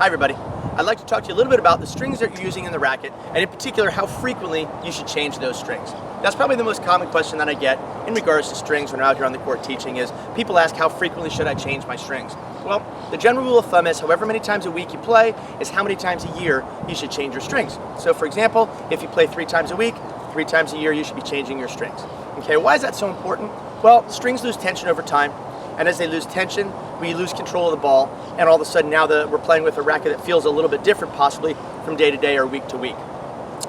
Hi everybody. I'd like to talk to you a little bit about the strings that you're using in the racket, and in particular how frequently you should change those strings. That's probably the most common question that I get in regards to strings when I'm out here on the court teaching is people ask how frequently should I change my strings. Well, the general rule of thumb is however many times a week you play is how many times a year you should change your strings. So for example, if you play 3 times a week, 3 times a year you should be changing your strings. Okay, why is that so important? Well, strings lose tension over time, and as they lose tension, we lose control of the ball, and all of a sudden now we're playing with a racket that feels a little bit different possibly from day to day or week to week.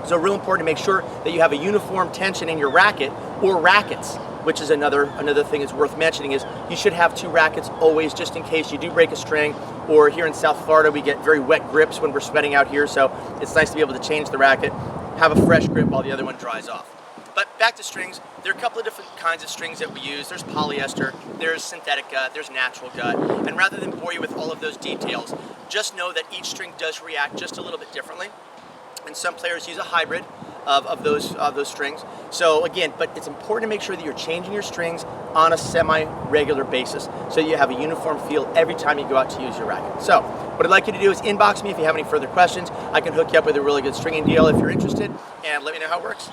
So real important to make sure that you have a uniform tension in your racket or rackets, which is another thing that's worth mentioning is you should have 2 rackets always just in case you do break a string, or here in South Florida we get very wet grips when we're sweating out here, so it's nice to be able to change the racket, have a fresh grip while the other one dries off. But back to strings, there are a couple of different kinds of strings that we use. There's polyester, there's synthetic gut, there's natural gut. And rather than bore you with all of those details, just know that each string does react just a little bit differently. And some players use a hybrid of those strings. So again, but it's important to make sure that you're changing your strings on a semi-regular basis so you have a uniform feel every time you go out to use your racket. So what I'd like you to do is inbox me if you have any further questions. I can hook you up with a really good stringing deal if you're interested, and let me know how it works.